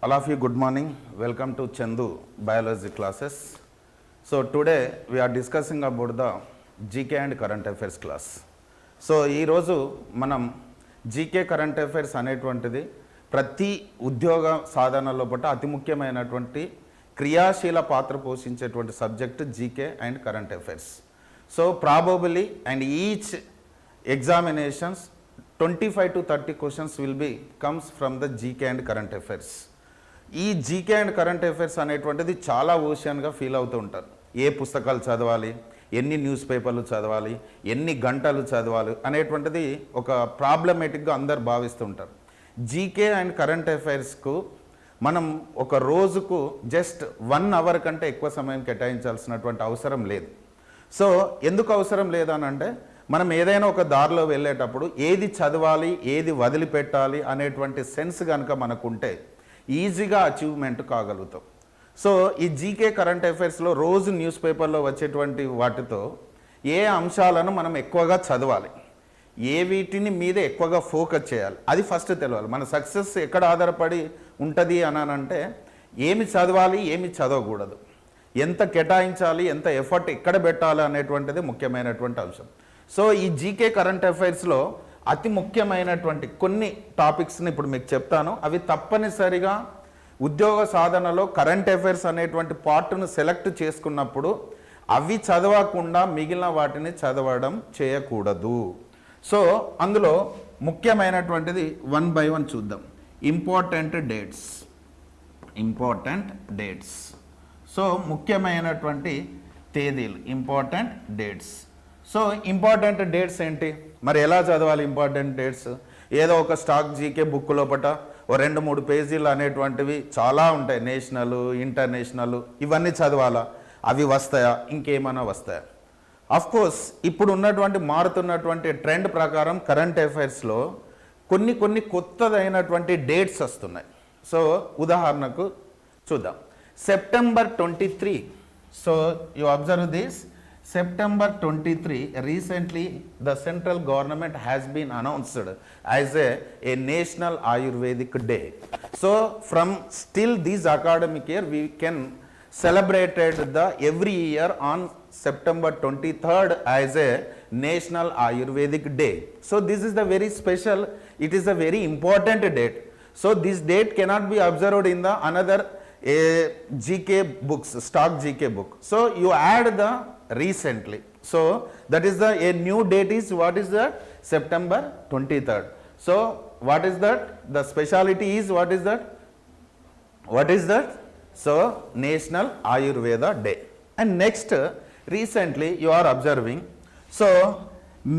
All of you, good morning. Welcome to Chandu Biology classes. So today we are discussing about the GK and current affairs class. So ఈ రోజు మనం GK current affairs అనేటువంటిది ప్రతి ఉద్యోగ సాధనలో పట్ల అతి ముఖ్యమైనటువంటి క్రియాశీల పాత్ర పోషించేటువంటి subject GK and current affairs. So probably and each examinations 25 to 30 questions will be comes from the GK and current affairs. ఈ జీకే అండ్ కరెంట్ అఫైర్స్ అనేటువంటిది చాలా ఓషన్గా ఫీల్ అవుతూ ఉంటారు. ఏ పుస్తకాలు చదవాలి, ఎన్ని న్యూస్ పేపర్లు చదవాలి, ఎన్ని గంటలు చదవాలి అనేటువంటిది ఒక ప్రాబ్లమేటిక్గా అందరు భావిస్తూ ఉంటారు. జీకే అండ్ కరెంట్ అఫైర్స్కు మనం ఒక రోజుకు జస్ట్ 1 hour కంటే ఎక్కువ సమయం కేటాయించాల్సినటువంటి అవసరం లేదు. సో ఎందుకు అవసరం లేదనంటే మనం ఏదైనా ఒక దారిలో వెళ్ళేటప్పుడు ఏది చదవాలి, ఏది వదిలిపెట్టాలి అనేటువంటి సెన్స్ కనుక మనకుంటే ఈజీగా అచీవ్మెంట్ కాగలుగుతాం. సో ఈ జీకే కరెంట్ అఫైర్స్లో రోజు న్యూస్ పేపర్లో వచ్చేటువంటి వాటితో ఏ అంశాలను మనం ఎక్కువగా చదవాలి, ఏ వీటిని మీద ఎక్కువగా ఫోకస్ చేయాలి, అది ఫస్ట్ తెలియాలి. మన సక్సెస్ ఎక్కడ ఆధారపడి ఉంటుంది అనంటే ఏమి చదవాలి, ఏమి చదవకూడదు, ఎంత కేటాయించాలి, ఎంత ఎఫర్ట్ ఎక్కడ పెట్టాలి అనేటువంటిది ముఖ్యమైనటువంటి అంశం. సో ఈ జీకే కరెంట్ అఫైర్స్లో అతి ముఖ్యమైనటువంటి కొన్ని టాపిక్స్ని ఇప్పుడు మీకు చెప్తాను. అవి తప్పనిసరిగా ఉద్యోగ సాధనలో కరెంట్ అఫైర్స్ అనేటువంటి పార్ట్ను సెలెక్ట్ చేసుకున్నప్పుడు అవి చదవకుండా మిగిలిన వాటిని చదవడం చేయకూడదు. సో అందులో ముఖ్యమైనటువంటిది 1 by 1 చూద్దాం. Important dates. సో ముఖ్యమైనటువంటి తేదీలు, important dates. So important dates ఏంటి, మరి ఎలా చదవాలి ఇంపార్టెంట్ డేట్స్? ఏదో ఒక స్టాక్ జీకే బుక్ లోపట ఓ 2-3 పేజీలు అనేటువంటివి చాలా ఉంటాయి, నేషనల్, ఇంటర్నేషనల్, ఇవన్నీ చదవాలా? అవి వస్తాయా? ఇంకేమైనా వస్తాయా? కోర్స్ ఇప్పుడు ఉన్నటువంటి మారుతున్నటువంటి ట్రెండ్ ప్రకారం కరెంట్ అఫైర్స్లో కొన్ని కొత్తదైనటువంటి డేట్స్ వస్తున్నాయి. సో ఉదాహరణకు చూద్దాం. September 23. So you observe this. September 23, recently the central government has been announced as a National Ayurvedic Day. So from still this academic year we can celebrate every year on September 23rd as a National Ayurvedic Day. So this is the very special, it is a very important date. So this date cannot be observed in the another GK books, stock GK book. So you add the recently. So that is a new date is what is that? September 23rd. So what is that? The speciality is what is that? So National Ayurveda Day. And next recently you are observing. So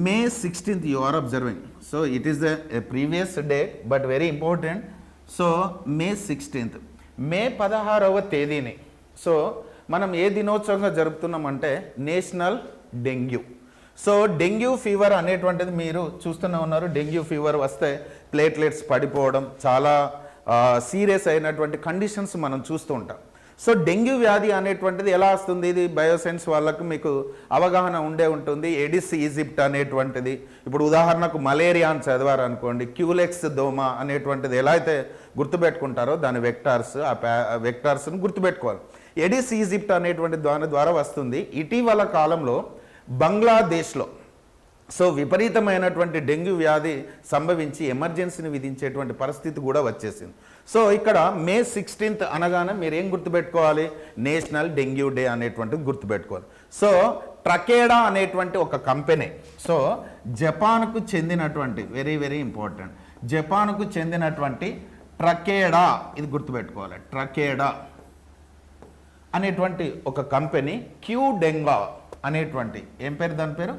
May 16th you are observing. So it is a previous date but very important. So May 16th. May 16వ తేదీని so మనం ఏ దినోత్సవంగా జరుపుతున్నామంటే national dengue. So dengue fever అనేటువంటిది మీరు చూస్తూనే ఉన్నారు. డెంగ్యూ ఫీవర్ వస్తే ప్లేట్లెట్స్ పడిపోవడం, చాలా సీరియస్ అయినటువంటి కండిషన్స్ మనం చూస్తూ ఉంటాం. సో డెంగ్యూ వ్యాధి అనేటువంటిది ఎలా వస్తుంది, ఇది బయోసైన్స్ వాళ్ళకు మీకు అవగాహన ఉండే ఉంటుంది. ఎడిస్ ఈజిప్ట్ అనేటువంటిది, ఇప్పుడు ఉదాహరణకు మలేరియా అని చదివారు అనుకోండి, క్యూలెక్స్ దోమ అనేటువంటిది ఎలా అయితే గుర్తుపెట్టుకుంటారో దాని వెక్టార్స్, ఆ వెక్టార్స్ని గుర్తుపెట్టుకోవాలి. ఎడిస్ ఈజిప్ట్ అనేటువంటి దాని ద్వారా వస్తుంది. ఇటీవల కాలంలో బంగ్లాదేశ్లో సో విపరీతమైనటువంటి డెంగ్యూ వ్యాధి సంభవించి ఎమర్జెన్సీని విధించేటువంటి పరిస్థితి కూడా వచ్చేసింది. సో ఇక్కడ మే 16th అనగానే మీరు ఏం గుర్తుపెట్టుకోవాలి, నేషనల్ డెంగ్యూ డే అనేటువంటిది గుర్తుపెట్టుకోవాలి. సో ట్రకేడా అనేటువంటి ఒక కంపెనీ, సో జపాన్కు చెందినటువంటి వెరీ ఇంపార్టెంట్, జపాన్కు చెందినటువంటి ట్రకేడా, ఇది గుర్తుపెట్టుకోవాలి. ట్రకేడా అనేటువంటి ఒక కంపెనీ క్యూడెంగా అనేటువంటి, ఏం పేరు దాని పేరు,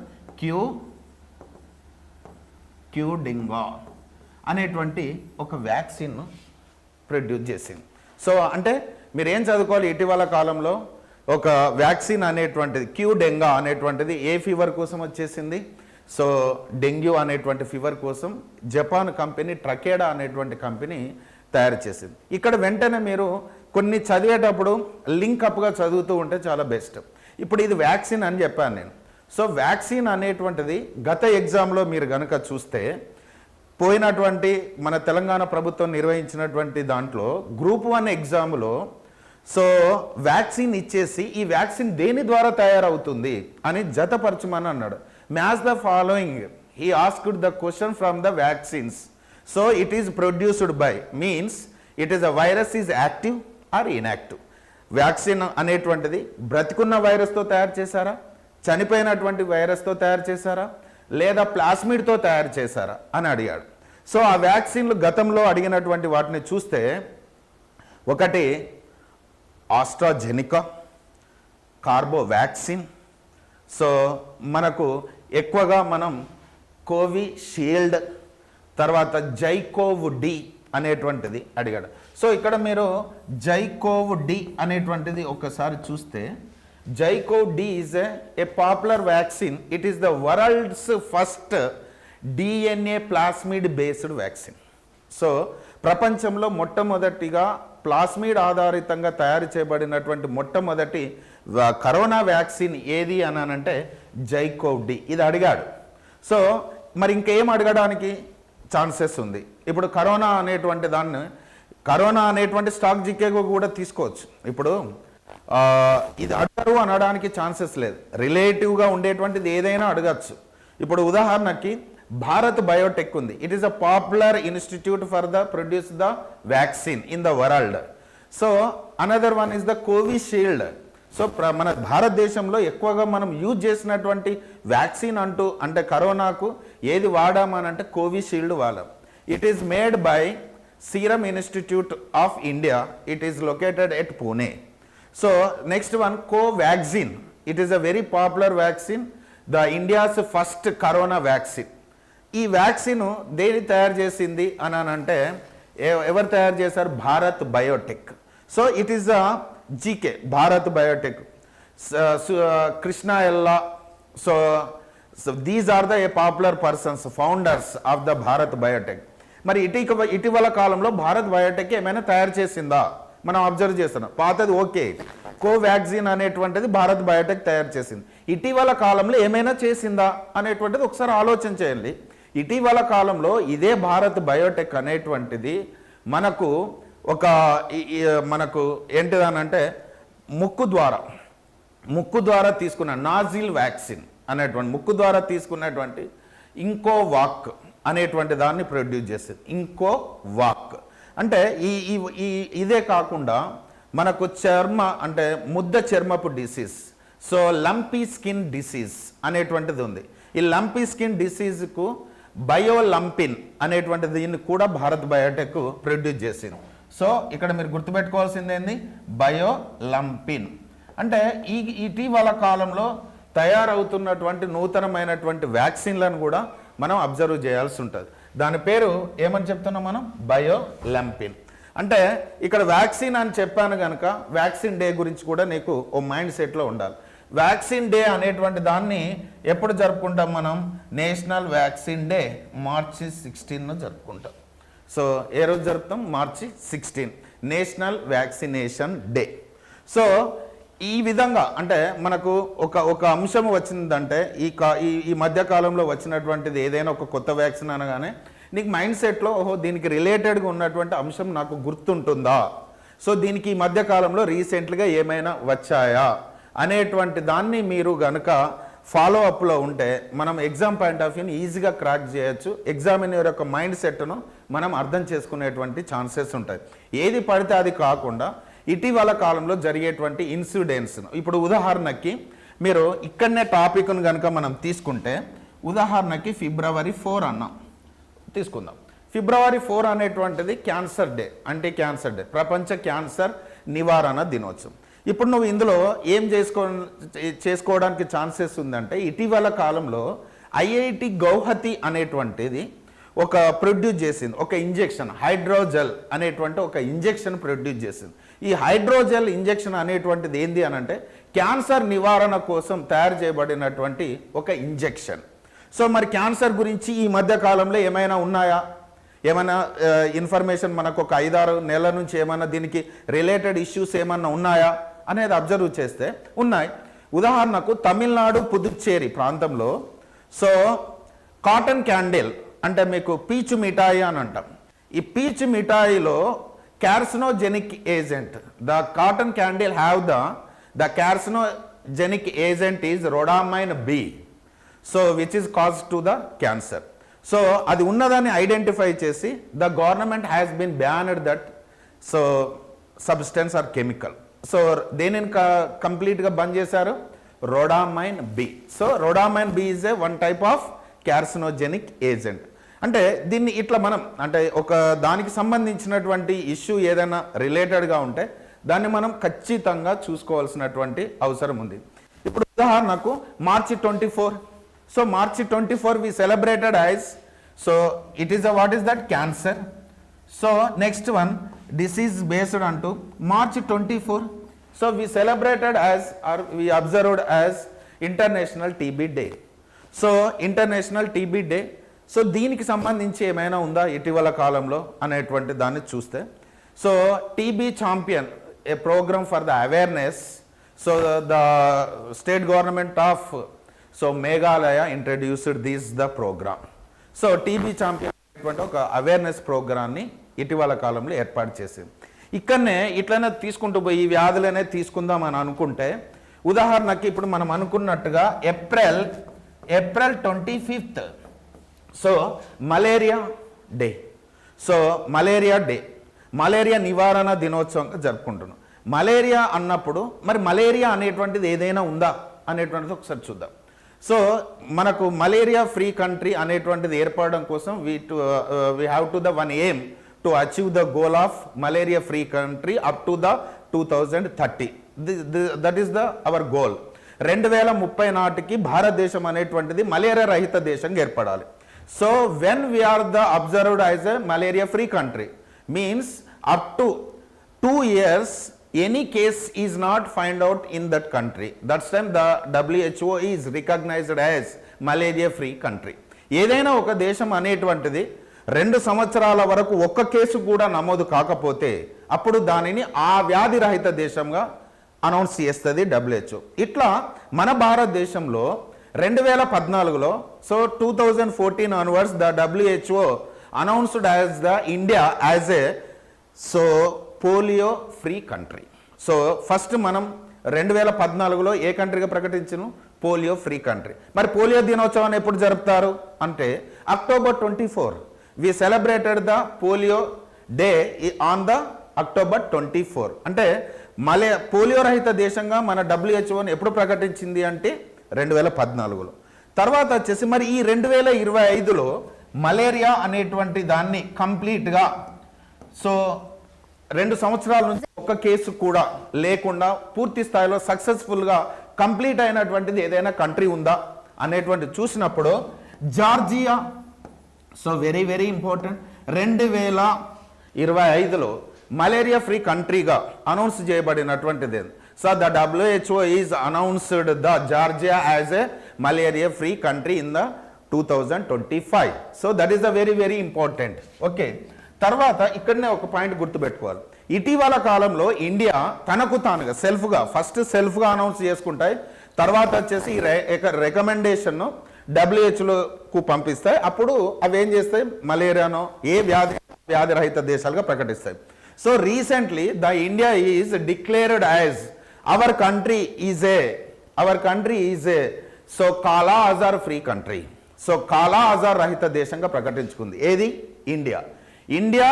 క్యూడెంగా అనేటువంటి ఒక వ్యాక్సిన్ ప్రొడ్యూస్ చేసింది. సో అంటే మీరు ఏం చదువుకోవాలి, ఇటీవల కాలంలో ఒక వ్యాక్సిన్ అనేటువంటిది క్యూడెంగా అనేటువంటిది ఏ ఫీవర్ కోసం వచ్చేసింది, సో డెంగ్యూ అనేటువంటి ఫీవర్ కోసం జపాన్ కంపెనీ ట్రకేడా అనేటువంటి కంపెనీ తయారు చేసింది. ఇక్కడ వెంటనే మీరు కొన్ని చదివేటప్పుడు లింక్ అప్గా చదువుతూ ఉంటే చాలా బెస్ట్. ఇప్పుడు ఇది వ్యాక్సిన్ అని చెప్పాను నేను. సో వ్యాక్సిన్ అనేటువంటిది గత ఎగ్జామ్లో మీరు కనుక చూస్తే పోయినటువంటి మన తెలంగాణ ప్రభుత్వం నిర్వహించినటువంటి దాంట్లో గ్రూప్ 1 ఎగ్జామ్లో సో వ్యాక్సిన్ ఇచ్చేసి ఈ వ్యాక్సిన్ దేని ద్వారా తయారవుతుంది అని జతపరచమని అన్నాడు. Match the following, he asked the question from the vaccines. So it is produced by means it is a virus is active or inactive. Vaccine అనేటువంటిది బ్రతికున్న వైరస్తో తయారు చేశారా, చనిపోయినటువంటి వైరస్తో తయారు చేశారా, లేదా ప్లాస్మిడ్తో తయారు చేశారా అని అడిగాడు. సో ఆ వ్యాక్సిన్లు గతంలో అడిగినటువంటి వాటిని చూస్తే ఒకటి ఆస్ట్రాజెనికా, కార్బోవాక్సిన్, సో మనకు ఎక్కువగా మనం కోవిషీల్డ్, తర్వాత జైకోవ్ డి అనేటువంటిది అడిగాడు. సో ఇక్కడ మీరు జైకోవ్ డి అనేటువంటిది ఒకసారి చూస్తే ZyCoV D is a popular vaccine. It is the world's first DNA plasmid based vaccine. So ప్రపంచంలో మొట్టమొదటిగా ప్లాస్మిడ్ ఆధారితంగా తయారు చేయబడినటువంటి మొట్టమొదటి కరోనా వ్యాక్సిన్ ఏది అని అంటే జైకోవ్ డి. ఇది అడిగాడు. సో మరి ఇంకేం అడగడానికి ఛాన్సెస్ ఉంది? ఇప్పుడు కరోనా అనేటువంటి స్టాక్ జీకే కూడా తీసుకోవచ్చు. ఇప్పుడు ఇది అడగరు అనడానికి ఛాన్సెస్ లేదు. రిలేటివ్గా ఉండేటువంటిది ఏదైనా అడగచ్చు. ఇప్పుడు ఉదాహరణకి భారత్ బయోటెక్ ఉంది. It is a popular institute for the produce the vaccine in the world. So another one is the Covishield. So మన భారతదేశంలో ఎక్కువగా మనం యూజ్ చేసినటువంటి వ్యాక్సిన్ అంటే కరోనాకు ఏది వాడామనంటే కోవిషీల్డ్ వాడాం. It is made by Serum Institute of India. It is located at Pune. So next one Covaxin. It is a very popular vaccine, the India's first corona vaccine. ఈ వ్యాక్సిన్ దేని తయారు చేసింది అని అంటే ఎవరు తయారు చేశారు? Bharat Biotech. So it is a GK, Bharat Biotech, Krishna Ella. So these are the popular persons, founders of the Bharat Biotech. మరి ఇటీవల కాలంలో భారత్ బయోటెక్ ఏమైనా తయారు చేసిందా మనం అబ్జర్వ్ చేస్తున్నాం. పాతది ఓకే, కోవాక్సిన్ అనేటువంటిది భారత్ బయోటెక్ తయారు చేసింది. ఇటీవల కాలంలో ఏమైనా చేసిందా అనేటువంటిది ఒకసారి ఆలోచన చేయండి. ఇటీవల కాలంలో ఇదే భారత్ బయోటెక్ అనేటువంటిది మనకు ఏంటిదనంటే ముక్కు ద్వారా తీసుకున్న నాజిల్ వ్యాక్సిన్ అనేటువంటి ముక్కు ద్వారా తీసుకున్నటువంటి ఇంకోవాక్ అనేటువంటి దాన్ని ప్రొడ్యూస్ చేస్తుంది. ఇంకోవాక్ అంటే ఇదే కాకుండా మనకు ముద్ద చర్మపు disease, so lumpy skin disease అనేటువంటిది ఉంది. ఈ లంపీ స్కిన్ డిసీజ్కు బయోలంపిన్ అనేటువంటి దీన్ని కూడా భారత్ బయోటెక్ ప్రొడ్యూస్ చేసింది. సో ఇక్కడ మీరు గుర్తుపెట్టుకోవాల్సింది ఏంది? బయోలంపిన్ అంటే ఇటీవల కాలంలో తయారవుతున్నటువంటి నూతనమైనటువంటి వ్యాక్సిన్లను కూడా మనం అబ్జర్వ్ చేయాల్సి ఉంటుంది. దాని పేరు ఏమని చెప్తున్నాం మనం? బయోలంపిన్. అంటే ఇక్కడ వ్యాక్సిన్ అని చెప్పాను కనుక వ్యాక్సిన్ డే గురించి కూడా నీకు ఓ మైండ్ సెట్లో ఉండాలి. వ్యాక్సిన్ డే అనేటువంటి దాన్ని ఎప్పుడు జరుపుకుంటాం మనం? నేషనల్ వ్యాక్సిన్ డే మార్చి 16 జరుపుకుంటాం. సో ఏ రోజు జరుపుతాం? మార్చి 16, నేషనల్ వ్యాక్సినేషన్ డే. సో ఈ విధంగా అంటే మనకు ఒక అంశం వచ్చిందంటే ఈ మధ్యకాలంలో వచ్చినటువంటిది ఏదైనా ఒక కొత్త వ్యాక్సిన్ అనగానే నీకు మైండ్ సెట్లో ఓహో దీనికి రిలేటెడ్గా ఉన్నటువంటి అంశం నాకు గుర్తుంటుందా, సో దీనికి ఈ మధ్యకాలంలో రీసెంట్గా ఏమైనా వచ్చాయా అనేటువంటి దాన్ని మీరు గనుక ఫాలో అప్లో ఉంటే మనం ఎగ్జామ్ పాయింట్ ఆఫ్ వ్యూని ఈజీగా క్రాక్ చేయొచ్చు. ఎగ్జామినర్ యొక్క మైండ్ సెట్ను మనం అర్థం చేసుకునేటువంటి ఛాన్సెస్ ఉంటాయి. ఏది పడితే అది కాకుండా ఇటీవల కాలంలో జరిగేటువంటి ఇన్సిడెంట్స్, ఇప్పుడు ఉదాహరణకి మీరు ఇక్కడనే టాపిక్ను కనుక మనం తీసుకుంటే ఉదాహరణకి February 4 అన్నాం తీసుకుందాం. February 4 అనేటువంటిది క్యాన్సర్ డే, అంటే క్యాన్సర్ డే, ప్రపంచ క్యాన్సర్ నివారణ దినోత్సవం. ఇప్పుడు నువ్వు ఇందులో ఏం చేసుకోవడానికి ఛాన్సెస్ ఉందంటే ఇటీవల కాలంలో IIT గౌహతి అనేటువంటిది ఒక ప్రొడ్యూస్ చేసింది ఒక ఇంజెక్షన్, హైడ్రోజెల్ అనేటువంటి ఒక ఇంజెక్షన్ ప్రొడ్యూస్ చేసింది. ఈ హైడ్రోజెల్ ఇంజెక్షన్ అనేటువంటిది ఏంది అని అంటే క్యాన్సర్ నివారణ కోసం తయారు చేయబడినటువంటి ఒక ఇంజెక్షన్. సో మరి క్యాన్సర్ గురించి ఈ మధ్య కాలంలో ఏమైనా ఉన్నాయా? ఏమైనా ఇన్ఫర్మేషన్ మనకు ఒక 5-6 నెలల నుంచి ఏమైనా దీనికి రిలేటెడ్ ఇష్యూస్ ఏమన్నా ఉన్నాయా అనేది అబ్జర్వ్ చేస్తే ఉన్నాయి. ఉదాహరణకు తమిళనాడు పుదుచ్చేరి ప్రాంతంలో సో కాటన్ క్యాండిల్ అంటే మీకు పీచు మిఠాయి అని అంటాం. ఈ పీచు మిఠాయిలో carcinogenic agent, the cotton candle have the carcinogenic agent is rhodamine B, so which is cause to the cancer. So అది ఉన్నదాన్ని ఐడెంటిఫై చేసి the government has been banned that so substance or chemical. So దేనిని కంప్లీట్గా బంద్ చేశారు? Rhodamine B. So rhodamine B is a one type of carcinogenic agent. అంటే దీన్ని ఇట్లా మనం అంటే ఒక దానికి సంబంధించినటువంటి ఇష్యూ ఏదైనా రిలేటెడ్గా ఉంటే దాన్ని మనం ఖచ్చితంగా చూసుకోవాల్సినటువంటి అవసరం ఉంది. ఇప్పుడు ఉదాహరణకు మార్చి 24. So March 24 we celebrated as, so it is what is that? Cancer. So next one disease based అంటూ March 24. So we celebrated as or we observed as international TB day. So international TB day. So దీనికి సంబంధించి ఏమైనా ఉందా ఇటీవల కాలంలో అనేటువంటి దాన్ని చూస్తే, so TB champion, a programme for the awareness. So the state government of so Meghalaya introduced this the programme. So TB champion అనేటువంటి ఒక అవేర్నెస్ ప్రోగ్రామ్ని ఇటీవల కాలంలో ఏర్పాటు చేసింది. ఇక్కడనే ఇట్లనే తీసుకుంటూ పోయి ఈ వ్యాధులనే తీసుకుందాం అని అనుకుంటే, ఉదాహరణకి ఇప్పుడు మనం అనుకున్నట్టుగా April 25th so malaria day. So malaria day, malaria నివారణ దినోత్సవంగా జరుపుకుంటున్నాం. మలేరియా అన్నప్పుడు మరి మలేరియా అనేటువంటిది ఏదైనా ఉందా అనేటువంటిది ఒకసారి చూద్దాం. సో మనకు మలేరియా ఫ్రీ కంట్రీ అనేటువంటిది ఏర్పడడం కోసం we have to the one aim to achieve the goal of malaria free country up to the 2030. That is the hour goal. 2030 నాటికి భారతదేశం అనేటువంటిది మలేరియా రహిత దేశంగా ఏర్పడాలి. So when we are the observed as a malaria free country means up to 2 years any case is not find out in that country. That's time the WHO is recognized as malaria free country. ఏదైనా ఒక దేశం అనేటువంటిది 2 సంవత్సరాల వరకు ఒక్క case కూడా నమోదు కాకపోతే అప్పుడు దానిని ఆ వ్యాధి రహిత దేశంగా అనౌన్స్ చేస్తుంది WHO. ఇట్లా మన భారతదేశంలో 2014లో so 2014 onwards the WHO announced as the India as a so polio free country. So first మనం 2014లో ఏ కంట్రీగా ప్రకటించను? Polio free country. మరి పోలియో దినోత్సవాన్ని ఎప్పుడు జరుపుతారు అంటే October 24. We celebrated the polio day on the October 24. అంటే పోలియో రహిత దేశంగా మన WHOని ఎప్పుడు ప్రకటించింది అంటే 2014లో. తర్వాత వచ్చేసి మరి ఈ 2025లో మలేరియా అనేటువంటి దాన్ని కంప్లీట్గా సో 2 సంవత్సరాల నుంచి ఒక్క కేసు కూడా లేకుండా పూర్తి స్థాయిలో సక్సెస్ఫుల్గా కంప్లీట్ అయినటువంటిది ఏదైనా కంట్రీ ఉందా అనేటువంటి చూసినప్పుడు Georgia. So very very important. 2025లో మలేరియా ఫ్రీ కంట్రీగా అనౌన్స్ చేయబడినటువంటిది. So the WHO is announced the Georgia as a malaria free country in the 2025. So that is the very very important. Okay, తర్వాత ఇక్కడనే ఒక point గుర్తుపెట్టుకోవాలి. ఇటీవల కాలంలో India తనకు తానుగా ఫస్ట్ సెల్ఫ్గా అనౌన్స్ చేసుకుంటాయి. తర్వాత వచ్చేసి రికమెండేషన్ WHOకు పంపిస్తాయి. అప్పుడు అవి ఏం చేస్తాయి? మలేరియానో ఏ వ్యాధి రహిత దేశాలుగా ప్రకటిస్తాయి. So recently the India is declared as our country is a so కాలా అజార్ ఫ్రీ కంట్రీ. సో కాలా అజార్ రహిత దేశంగా ప్రకటించుకుంది. ఏది? ఇండియా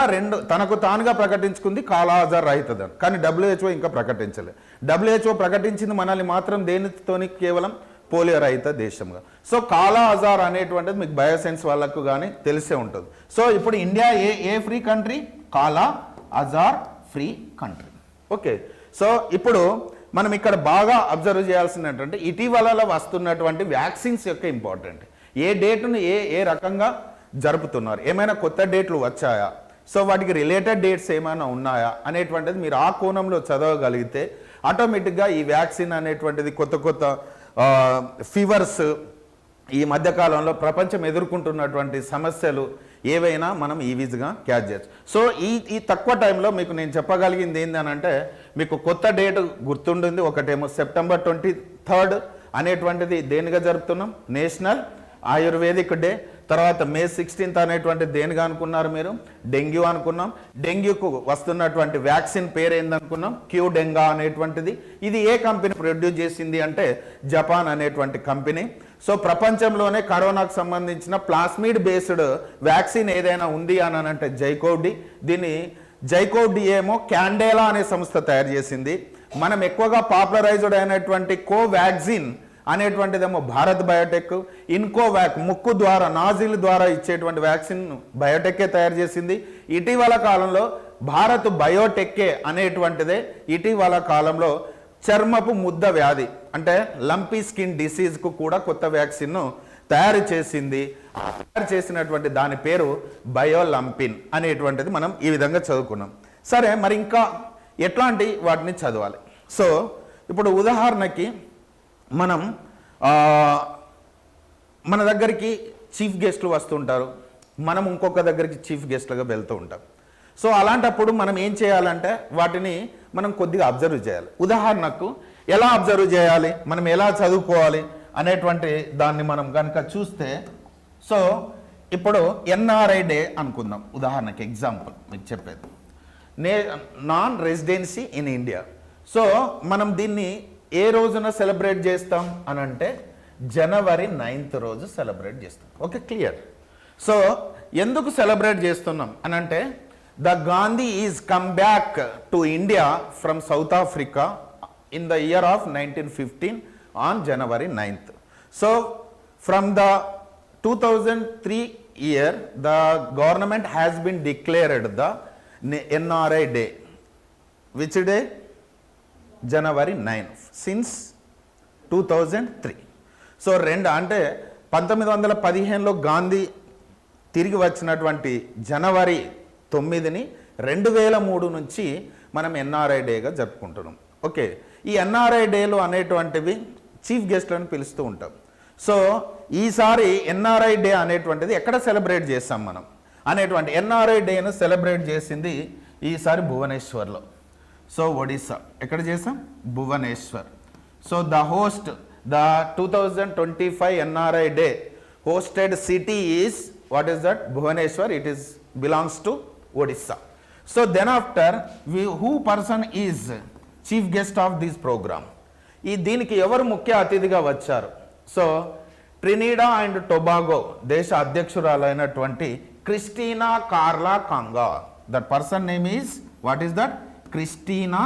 తనకు తానుగా ప్రకటించుకుంది కాలా అజార్ రహితదని. కానీ WHO ఇంకా ప్రకటించలేదు. WHO ప్రకటించింది మనల్ని మాత్రం దేనితోని? కేవలం పోలియో రహిత దేశంగా. సో కాలా అజార్ అనేటువంటిది మీకు బయోసైన్స్ వాళ్ళకు కానీ తెలిసే ఉంటుంది. సో ఇప్పుడు ఇండియా ఏ free country? Kala azar free country. Okay, so ఇప్పుడు మనం ఇక్కడ బాగా అబ్జర్వ్ చేయాల్సింది ఏంటంటే ఇటీవల వస్తున్నటువంటి వ్యాక్సిన్స్ యొక్క ఇంపార్టెంట్. ఏ డేట్ను ఏ రకంగా జరుపుతున్నారు, ఏమైనా కొత్త డేట్లు వచ్చాయా, సో వాటికి రిలేటెడ్ డేట్స్ ఏమైనా ఉన్నాయా అనేటువంటిది మీరు ఆ కోణంలో చదవగలిగితే ఆటోమేటిక్గా ఈ వ్యాక్సిన్ అనేటువంటిది కొత్త ఫీవర్స్ ఈ మధ్యకాలంలో ప్రపంచం ఎదుర్కొంటున్నటువంటి సమస్యలు ఏవైనా మనం ఈజీగా క్యాచ్ చేయొచ్చు. సో ఈ తక్కువ టైంలో మీకు నేను చెప్పగలిగింది ఏంటంటే మీకు కొత్త డేట్ గుర్తుండింది. ఒకటేమో September 23 అనేటువంటిది దేనిగా జరుపుతున్నాం? National ayurvedic day. తర్వాత మే 16th అనేటువంటి దేనిగా అనుకున్నారు మీరు? డెంగ్యూ అనుకున్నాం. డెంగ్యూకు వస్తున్నటువంటి వ్యాక్సిన్ పేరు ఏందనుకున్నాం? క్యూడెంగా అనేటువంటిది. ఇది ఏ కంపెనీ ప్రొడ్యూస్ చేసింది అంటే జపాన్ అనేటువంటి కంపెనీ. సో ప్రపంచంలోనే కరోనాకు సంబంధించిన ప్లాస్మిడ్ బేస్డ్ వ్యాక్సిన్ ఏదైనా ఉంది అని అంటే జైకోవ్-డి. దీన్ని జైకోవ్-డి ఏమో క్యాండేలా అనే సంస్థ తయారు చేసింది. మనం ఎక్కువగా పాపులరైజ్డ్ అయినటువంటి కోవాక్సిన్ అనేటువంటిదేమో భారత్ బయోటెక్. ఇన్కోవాక్ ముక్కు ద్వారా నాజిల్ ద్వారా ఇచ్చేటువంటి వ్యాక్సిన్ బయోటెక్కే తయారు చేసింది. ఇటీవల కాలంలో భారత్ బయోటెక్కే అనేటువంటిదే ఇటీవల కాలంలో చర్మపు ముద్ద వ్యాధి అంటే లంపీ స్కిన్ డిసీజ్కు కూడా కొత్త వ్యాక్సిన్ను తయారు చేసింది. తయారు చేసినటువంటి దాని పేరు బయోలంపిన్ అనేటువంటిది మనం ఈ విధంగా చదువుకున్నాం. సరే, మరి ఇంకా ఎట్లాంటి వాటిని చదవాలి? సో ఇప్పుడు ఉదాహరణకి మనం మన దగ్గరికి చీఫ్ గెస్ట్లు వస్తుంటారు, మనం ఇంకొక దగ్గరికి చీఫ్ గెస్ట్లుగా వెళ్తూ ఉంటాం. సో అలాంటప్పుడు మనం ఏం చేయాలంటే వాటిని మనం కొద్దిగా అబ్జర్వ్ చేయాలి. ఉదాహరణకు ఎలా అబ్జర్వ్ చేయాలి, మనం ఎలా చదువుకోవాలి అనేటువంటి దాన్ని మనం కనుక చూస్తే, సో ఇప్పుడు ఎన్ఆర్ఐ డే అనుకుందాం. ఉదాహరణకి ఎగ్జాంపుల్ మీకు చెప్పేది non residency in India. So మనం దీన్ని ఏ రోజున సెలబ్రేట్ చేస్తాం అని అంటే జనవరి 9th రోజు సెలబ్రేట్ చేస్తాం. Okay, clear. సో ఎందుకు సెలబ్రేట్ చేస్తున్నాం అని అంటే the Gandhi is come back to India from south Africa in the year of 1915 on January 9th. So from the 2003 year the government has been declared the NRI day. Which day? January 9th since 2003. So అంటే 1915లో గాంధీ తిరిగి వచ్చినటువంటి జనవరి 9ని 2003 నుంచి మనం NRI డేగా జరుపుకుంటున్నాం. Okay, ఈ NRI డేలు అనేటువంటివి chief గెస్ట్లను పిలుస్తూ ఉంటాం. సో ఈసారి ఎన్ఆర్ఐ డే అనేటువంటిది ఎక్కడ సెలబ్రేట్ చేస్తాం మనం అనేటువంటి ఎన్ఆర్ఐ డేను సెలబ్రేట్ చేసింది ఈసారి భువనేశ్వర్లో. సో ఒడిస్సా ఎక్కడ చేసాం? Bhubaneswar. So the host the 2025 NRI day hosted city is what is that? Bhubaneswar. It is belongs to Odisha. So then after who person is chief guest of this program? ఈ దీనికి ఎవరు ముఖ్య అతిథిగా వచ్చారు? సో ట్రినిడా అండ్ టొబాగో దేశ అధ్యక్షురాలైనటువంటి Christina Carla Kanga. That person name is what is that? Christina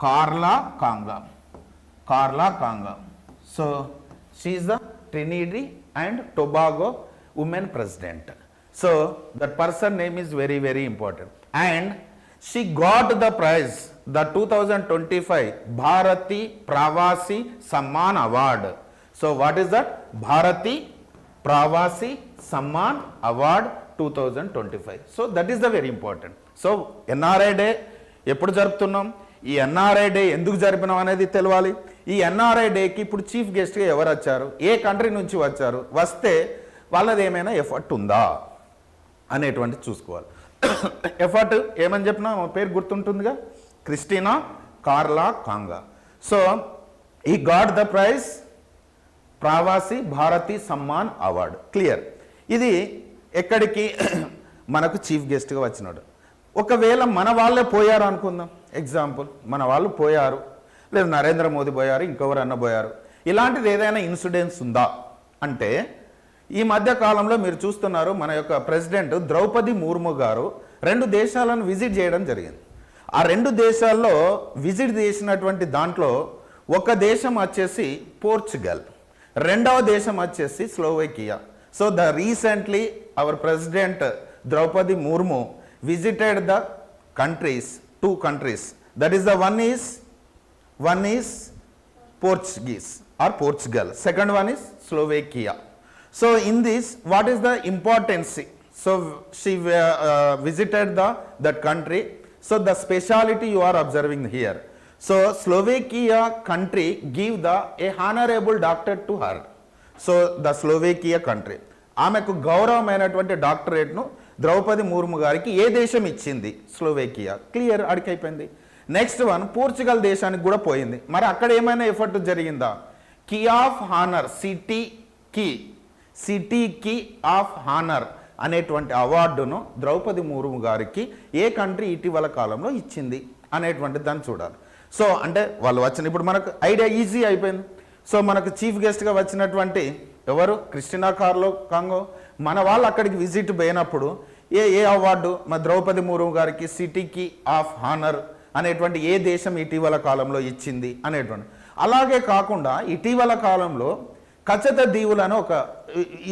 Carla Kanga. Carla Kanga. So she is the Trinidad and Tobago women president. So that person name is very very important and she got the prize, the 2025 Bharati Pravasi Samman Award. So what is that? Bharati Pravasi Samman Award 2025. So that is the very important. So NRI Day ఎప్పుడు జరుపుతున్నాం? ఈ NRI day ఎందుకు జరిపినాం అనేది తెలవాలి. ఈ NRI డేకి ఇప్పుడు chief గెస్ట్గా ఎవరు వచ్చారు, ఏ కంట్రీ నుంచి వచ్చారు, వస్తే వాళ్ళది ఏమైనా ఎఫర్ట్ ఉందా అనేటువంటి చూసుకోవాలి. ఎఫర్ట్ ఏమని చెప్పినా పేరు గుర్తుంటుందిగా, క్రిస్టీనా కార్లా కాంగా. సో ఈ got the prize Pravasi Bharati Samman award. Clear. ఇది ఎక్కడికి? మనకు చీఫ్ గెస్ట్గా వచ్చినాడు. ఒకవేళ మన వాళ్ళే పోయారు అనుకుందాం, ఎగ్జాంపుల్ మన వాళ్ళు పోయారు, లేదా నరేంద్ర మోదీ పోయారు, ఇంకెవరన్నా పోయారు, ఇలాంటిది ఏదైనా ఇన్సిడెన్స్ ఉందా అంటే ఈ మధ్య కాలంలో మీరు చూస్తున్నారు మన యొక్క ప్రెసిడెంట్ ద్రౌపది ముర్ము గారు 2 దేశాలను విజిట్ చేయడం జరిగింది. ఆ 2 దేశాల్లో విజిట్ చేసినటువంటి దాంట్లో ఒక దేశం వచ్చేసి పోర్చుగల్, రెండవ దేశం వచ్చేసి Slovakia. So the recently our president Droupadi Murmu visited the countries, 2 countries. That is the one is Portuguese or Portugal. Second one is Slovakia. So in this, what is the importance? So she visited that country. So the speciality you are observing here. So Slovakia country give a honorable doctorate to her. So the Slovakia country ఆమెకు గౌరవమైనటువంటి డాక్టరేట్ను ద్రౌపది ముర్ము గారికి ఏ దేశం ఇచ్చింది? Slovakia. Clear, అడికైపోయింది. Next one Portugal దేశానికి కూడా పోయింది. మరి అక్కడ ఏమైనా ఎఫర్ట్ జరిగిందా? Key of honour, city key, సిటీకి ఆఫ్ హానర్ అనేటువంటి అవార్డును ద్రౌపది ముర్ము గారికి ఏ కంట్రీ ఇటీవల కాలంలో ఇచ్చింది అనేటువంటి దాన్ని చూడాలి. సో అంటే వాళ్ళు వచ్చిన ఇప్పుడు మనకు ఐడియా ఈజీ అయిపోయింది. సో మనకు చీఫ్ గెస్ట్గా వచ్చినటువంటి ఎవరు, క్రిస్టినా కార్లో కాంగో. మన వాళ్ళు అక్కడికి విజిట్ పోయినప్పుడు ఏ అవార్డు మా ద్రౌపది ముర్ము గారికి సిటీకి ఆఫ్ హానర్ అనేటువంటి ఏ దేశం ఇటీవల కాలంలో ఇచ్చింది అనేటువంటి. అలాగే కాకుండా ఇటీవల కాలంలో కచత దీవులను ఒక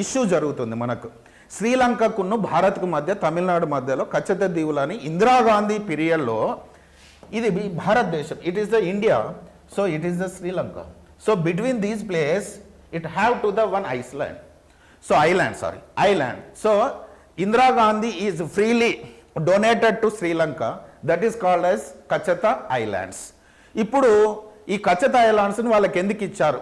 ఇష్యూ జరుగుతుంది మనకు. శ్రీలంకకును భారత్కు మధ్య, తమిళనాడు మధ్యలో కచత దీవులని ఇందిరాగాంధీ పీరియడ్లో ఇది భారతదేశం, it is the India, so it is the Sri Lanka. So between these place it have to the one island. So island. So Indira Gandhi is freely donated to Sri Lanka, that is called as Kachata Islands. ఇప్పుడు ఈ కచత ఐలాండ్స్ని వాళ్ళకి ఎందుకు ఇచ్చారు?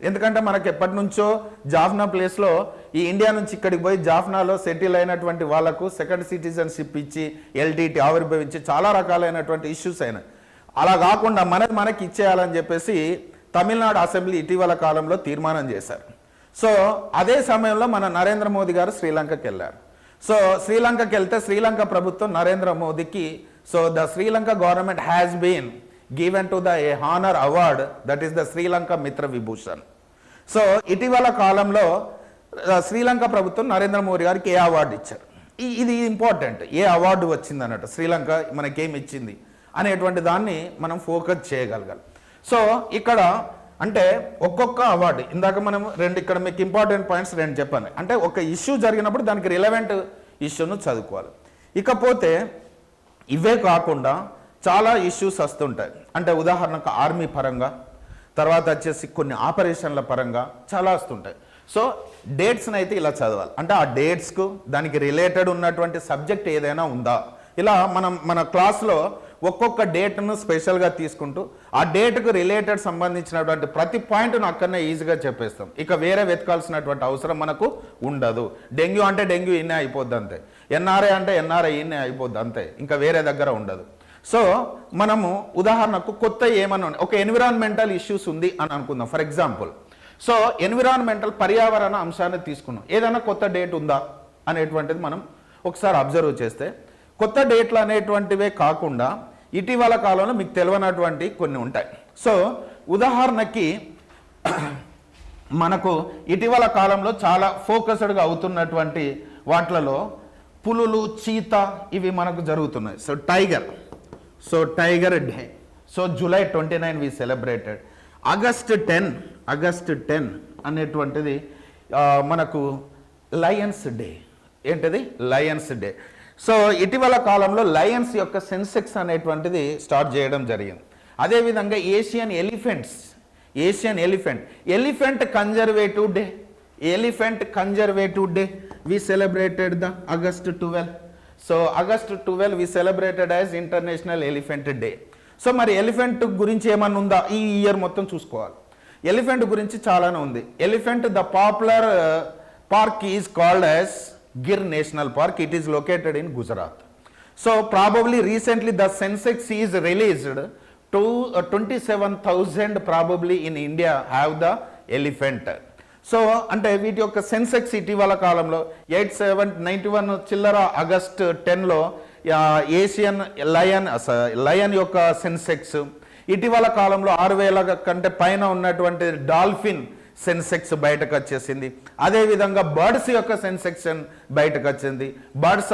ఎందుకంటే మనకి ఎప్పటి నుంచో జాఫ్నా ప్లేస్లో ఈ ఇండియా నుంచి ఇక్కడికి పోయి జాఫ్నాలో సెటిల్ అయినటువంటి వాళ్ళకు సెకండ్ సిటిజన్షిప్ ఇచ్చి ఎల్టీటీ ఆవిర్భవించి చాలా రకాలైనటువంటి ఇష్యూస్ అయినాయి. అలా కాకుండా మనకి ఇచ్చేయాలని చెప్పేసి తమిళనాడు అసెంబ్లీ ఇటీవల కాలంలో తీర్మానం చేశారు. సో అదే సమయంలో మన నరేంద్ర మోదీ గారు శ్రీలంకకి వెళ్ళారు. సో శ్రీలంకకి వెళ్తే శ్రీలంక ప్రభుత్వం నరేంద్ర మోదీకి, so the Sri Lanka government has been given to the a honour award, that is the Sri Lanka Mitra Vibhushan. So ఇటీవల కాలంలో శ్రీలంక ప్రభుత్వం నరేంద్ర మోదీ గారికి ఏ అవార్డు ఇచ్చారు, ఇది ఇంపార్టెంట్. ఏ అవార్డు వచ్చింది అన్నట్టు, శ్రీలంక మనకేమి ఇచ్చింది అనేటువంటి దాన్ని మనం ఫోకస్ చేయగలగాలి. సో ఇక్కడ అంటే ఒక్కొక్క అవార్డు, ఇందాక మనం ఇక్కడ మీకు ఇంపార్టెంట్ పాయింట్స్ చెప్పాను. అంటే ఒక ఇష్యూ జరిగినప్పుడు దానికి రిలవెంట్ ఇష్యూను చదువుకోవాలి. ఇకపోతే ఇవే కాకుండా చాలా ఇష్యూస్ వస్తుంటాయి. అంటే ఉదాహరణకు ఆర్మీ పరంగా, తర్వాత వచ్చేసి కొన్ని ఆపరేషన్ల పరంగా చాలా వస్తుంటాయి. సో డేట్స్ని అయితే ఇలా చదవాలి. అంటే ఆ డేట్స్కు దానికి రిలేటెడ్ ఉన్నటువంటి సబ్జెక్ట్ ఏదైనా ఉందా, ఇలా మన క్లాస్లో ఒక్కొక్క డేట్ను స్పెషల్గా తీసుకుంటూ ఆ డేట్కు రిలేటెడ్ సంబంధించినటువంటి ప్రతి పాయింట్ను అక్కడనే ఈజీగా చెప్పేస్తాం. ఇక వేరే వెతకాల్సినటువంటి అవసరం మనకు ఉండదు. డెంగ్యూ అంటే డెంగ్యూ ఇన్నే అయిపోద్ది అంతే, ఎన్ఆర్ఐ అంటే ఎన్ఆర్ఐ ఇన్నే అయిపోద్ది అంతే, ఇంకా వేరే దగ్గర ఉండదు. సో మనము ఉదాహరణకు కొత్త ఏమన్నా ఒక ఎన్విరాన్మెంటల్ ఇష్యూస్ ఉంది అని అనుకుందాం ఫర్ ఎగ్జాంపుల్. సో ఎన్విరాన్మెంటల్ పర్యావరణ అంశాన్ని తీసుకున్నాం, ఏదైనా కొత్త డేట్ ఉందా అనేటువంటిది మనం ఒకసారి అబ్జర్వ్ చేస్తే కొత్త డేట్లు అనేటువంటివే కాకుండా ఇటీవల కాలంలో మీకు తెలియనటువంటి కొన్ని ఉంటాయి. సో ఉదాహరణకి మనకు ఇటీవల కాలంలో చాలా ఫోకస్డ్గా అవుతున్నటువంటి వాటిలలో పులులు, చీతా ఇవి మనకు జరుగుతున్నాయి. So tiger day, so July 29 we celebrated. August 10 అనేటువంటిది మనకు లయన్స్ డే. ఏంటిది? Lions day. సో ఇటీవల కాలంలో లయన్స్ యొక్క సెన్సెక్స్ అనేటువంటిది స్టార్ట్ చేయడం జరిగింది. అదేవిధంగా Asian elephant conservative day we celebrated the August 12. So August 12 we celebrated as international elephant day. So మరి ఎలిఫెంట్ గురించి ఏమన్నా ఉందా? ఈ ఇయర్ మొత్తం చూసుకోవాలి. ఎలిఫెంట్ గురించి చాలానే ఉంది. Elephant the popular park is called as Gir National Park. It is located in Gujarat. So probably recently the Sensex is released to 27,000 probably in India have the elephant. So అంటే వీటి యొక్క సెన్సెక్స్ ఇటీవల కాలంలో 8791 చిల్లర August 10లో Asian lion యొక్క సెన్సెక్స్, ఇటీవల కాలంలో 6,000 కంటే పైన ఉన్నటువంటి డాల్ఫిన్ సెన్సెక్స్ బయటకు వచ్చేసింది. అదేవిధంగా బర్డ్స్ యొక్క సెన్సెక్షన్ బయటకు వచ్చింది.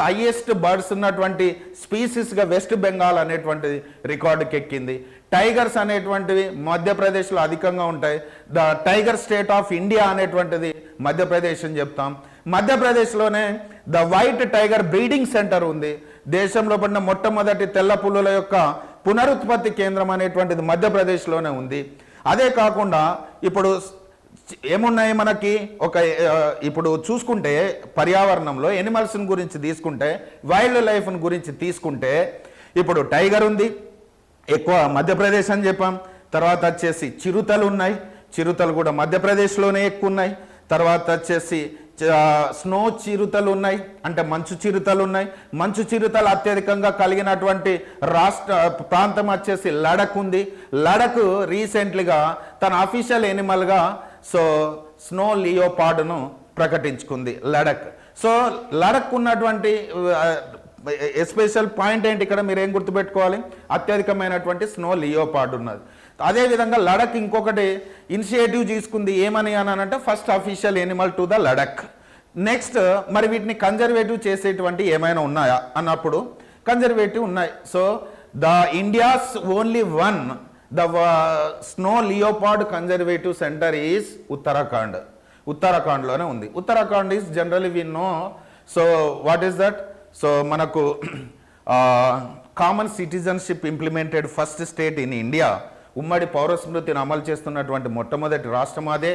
హైయెస్ట్ బర్డ్స్ ఉన్నటువంటి స్పీసీస్గా వెస్ట్ బెంగాల్ అనేటువంటిది రికార్డుకి ఎక్కింది. టైగర్స్ అనేటువంటివి మధ్యప్రదేశ్లో అధికంగా ఉంటాయి. The tiger state of India అనేటువంటిది మధ్యప్రదేశ్ అని చెప్తాం. మధ్యప్రదేశ్లోనే the white tiger breeding centre ఉంది. దేశంలో పడిన మొట్టమొదటి తెల్ల పులుల యొక్క పునరుత్పత్తి కేంద్రం అనేటువంటిది మధ్యప్రదేశ్లోనే ఉంది. అదే కాకుండా ఇప్పుడు ఏమున్నాయి మనకి ఇప్పుడు చూసుకుంటే పర్యావరణంలో ఎనిమల్స్ని గురించి తీసుకుంటే, వైల్డ్ లైఫ్ని గురించి తీసుకుంటే ఇప్పుడు టైగర్ ఉంది, ఎక్కువ మధ్యప్రదేశ్ అని చెప్పాం. తర్వాత వచ్చేసి చిరుతలు ఉన్నాయి, చిరుతలు కూడా మధ్యప్రదేశ్లోనే ఎక్కువ ఉన్నాయి. తర్వాత వచ్చేసి స్నో చిరుతలు ఉన్నాయి, అంటే మంచు చిరుతలు ఉన్నాయి. మంచు చిరుతలు అత్యధికంగా కలిగినటువంటి ప్రాంతం వచ్చేసి లడక్ ఉంది. లడక్ రీసెంట్లీగా తన అఫీషియల్ ఎనిమల్గా సో స్నో లియోపార్డ్ను ప్రకటించుకుంది లడక్. సో లడక్ ఉన్నటువంటి ఎస్పెషల్ పాయింట్ ఏంటి ఇక్కడ మీరు ఏం గుర్తుపెట్టుకోవాలి, అత్యధికమైనటువంటి స్నో లియోపార్డ్ ఉన్నది. అదేవిధంగా లడక్ ఇంకొకటి ఇనిషియేటివ్ తీసుకుంది ఏమని అని అంటే first official animal to the Ladakh. Next మరి వీటిని కన్జర్వేటివ్ చేసేటువంటి ఏమైనా ఉన్నాయా అన్నప్పుడు కన్జర్వేటివ్ ఉన్నాయి. So the India's only one the snow leopard conservative centre is Uttarakhand. ఉత్తరాఖండ్లోనే ఉంది. Uttarakhand is generally we know. So what is that, so మనకు common citizenship implemented first state in India, ఉమ్మడి పౌర స్మృతిని అమలు చేస్తున్నటువంటి మొట్టమొదటి రాష్ట్రం అదే.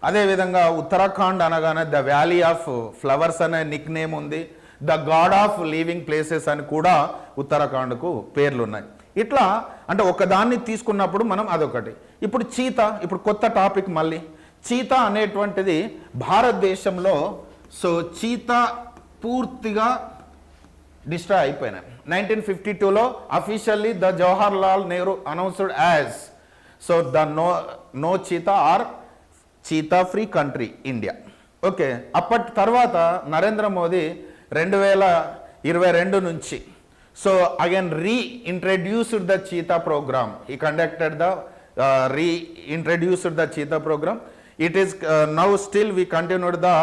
అదేవిధంగా ఉత్తరాఖండ్ అనగానే ద వ్యాలీ ఆఫ్ ఫ్లవర్స్ అనే నిక్ నేమ్ ఉంది, the God of living places అని కూడా ఉత్తరాఖండ్కు పేర్లు ఉన్నాయి. ఇట్లా అంటే ఒకదాన్ని తీసుకున్నప్పుడు మనం అదొకటి. ఇప్పుడు చీతా, ఇప్పుడు కొత్త టాపిక్ మళ్ళీ చీతా అనేటువంటిది భారతదేశంలో. సో చీతా పూర్తిగా డిస్ట్రాయ్ అయిపోయినాయి. 1952లో officially the Jawahar Lal Nehru announced as so the no cheetah or cheetah free country India. Okay, అప్పటి తర్వాత నరేంద్ర మోదీ 2022 నుంచి so again reintroduced the cheetah programme. ఈ conducted the reintroduced the cheetah programme. It is now still we continued the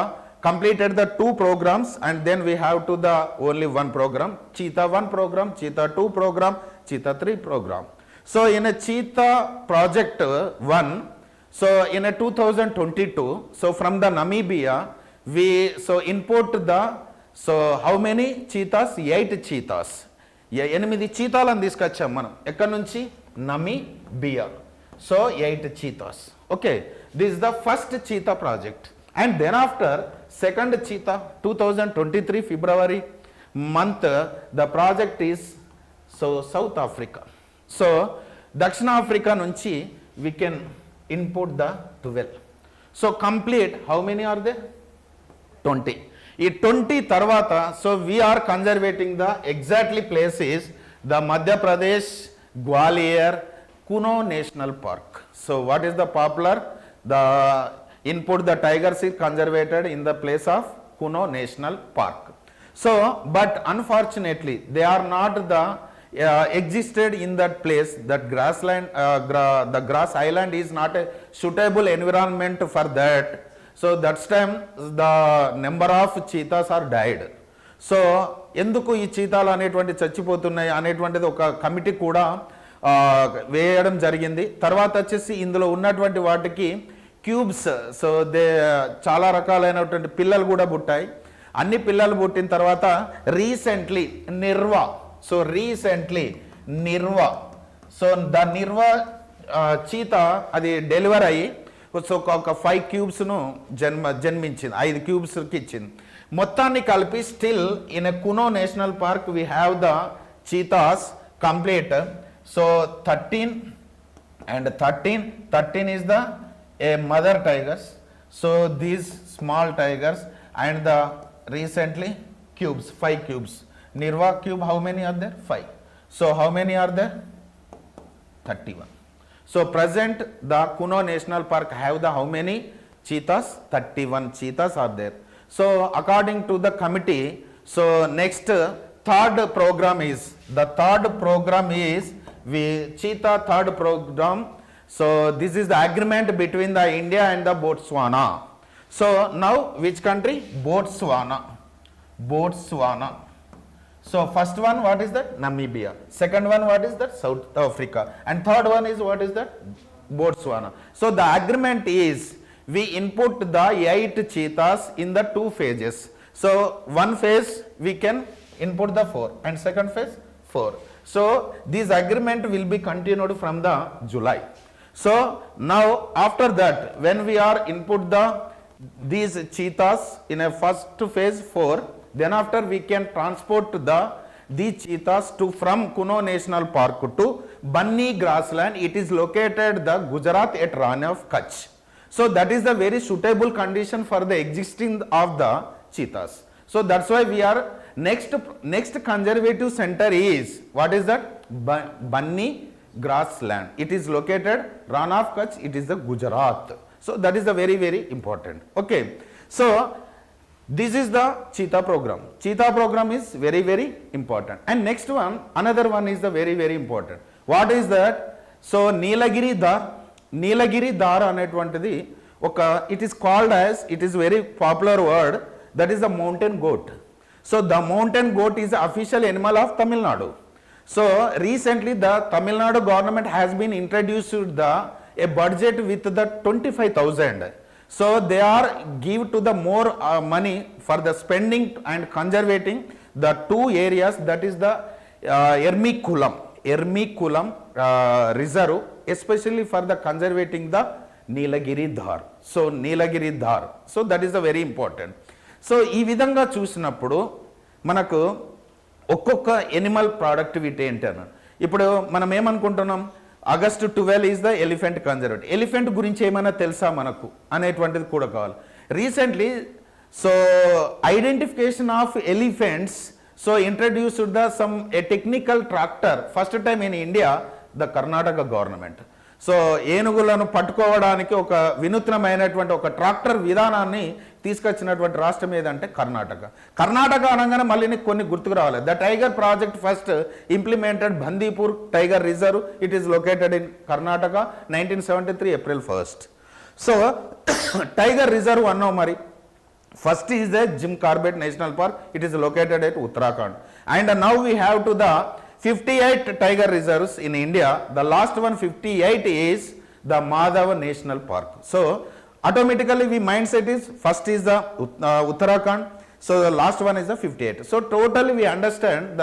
completed the 2 programs and then we have to the only 1 program, Cheetah 1 program, Cheetah 2 program, Cheetah 3 program. So in a Cheetah project 1, so in a 2022, so from the Namibia we so import the so how many cheetahs, 8 cheetahs, 8 చీతాలను తీసుకొచ్చాం మనం ఎక్కడి నుంచి, Namibia. So 8 cheetahs. Okay, this is the first cheetah project. And then after second cheetah 2023 February month the project is so South Africa. So Dakshina Africa nunchi we can import the 12. So complete how many are there, 20. ఈ 20 తర్వాత so we are conservating the exactly places the Madhya Pradesh Gwalior Kuno National Park. So what is the popular, the input the tigers is conservated in the place of Kuno National Park. So but unfortunately they are not the existed in that place, that grassland, the grass island is not a suitable environment for that. So that's time the number of cheetahs are died. So ఎందుకు ఈ చీతాలు అనేటువంటి చచ్చిపోతున్నాయి అనేటువంటిది ఒక committee కూడా వేయడం జరిగింది. తర్వాత వచ్చేసి ఇందులో ఉన్నటువంటి వాటికి క్యూబ్స్, సో చాలా రకాలైనటువంటి పిల్లలు కూడా పుట్టాయి. అన్ని పిల్లలు పుట్టిన తర్వాత recently Nirva, so recently Nirva, so the Nirva cheetah అది డెలివర్ అయ్యి సో ఒక 5 క్యూబ్స్ను జన్మించింది, 5 క్యూబ్స్కి ఇచ్చింది. మొత్తాన్ని కలిపి still in a Kuno national park we have the cheetahs complete. So 13 and 13 is the mother tigers. So these small tigers and the recently cubes, 5 cubes. Nirva cube, how many are there? 5. So how many are there? 31. So present the Kuno National Park have the how many cheetahs? 31 cheetahs are there. So according to the committee, so next third program is, the third program is Cheetah third program. So this is the agreement between the India and the Botswana. So now which country? Botswana. So first one what is that? Namibia. Second one what is that? South Africa. And third one is what is that? Botswana. So the agreement is we input the 8 cheetahs in the 2 phases. So one phase we can input the 4 and second phase 4. So this agreement will be continued from the July. So now after that when we are input these cheetahs in a first phase 4, then after we can transport these cheetahs to from Kuno National Park to Banni grassland. It is located the Gujarat at Rani of Kutch. So that is the very suitable condition for the existing of the cheetahs. So that's why we are next conservative center is what is that? Banni grassland. It is located Rana of Kutch. It is the Gujarat. So that is the very important. Okay. So This is the cheetah program. Cheetah program is very, very important. And next one, another one is the very, very important. What is that? So Nilagiri Dar అనేటువంటిది ఒక, it is called as, it is very popular word, that is the mountain goat. So the mountain goat is the official animal of Tamil Nadu. So recently the Tamil Nadu government has been introduced a budget with the 25,000. So they are give to the more money for the spending and conservating the two areas, that is the Ermikulam reserve, especially for the conservating the Nilagiri Dhar. So Nilagiri Dhar. So that is the very important. So ఈ విధంగా చూసినప్పుడు మనకు ఒక్కొక్క Animal productivity ఏంటన్నా, ఇప్పుడు మనం ఏమనుకుంటున్నాం, August 12 is the elephant conservative. Elephant గురించి ఏమైనా తెలుసా మనకు అనేటువంటిది కూడా కావాలి. Recently so identification of elephants, so introduced the some a technical tractor first time in India, the Karnataka government. So ఏనుగులను పట్టుకోవడానికి ఒక వినూత్నమైనటువంటి ఒక ట్రాక్టర్ విధానాన్ని తీసుకొచ్చినటువంటి రాష్ట్రం ఏదంటే కర్ణాటక. కర్ణాటక అనగానే మళ్ళీ కొన్ని గుర్తుకు రావాలి. The tiger project first implemented Bandipur tiger reserve, it is located in Karnataka 1973 April 1st. So tiger reserve అన్నావు మరి, first is the Jim Corbett national park, it is located at Uttarakhand. And now we have to the 58 tiger reserves in India. The last one 58 is the Madhava National Park. So automatically we mindset is first is the Uttarakhand. So the last one is the 58. So totally we understand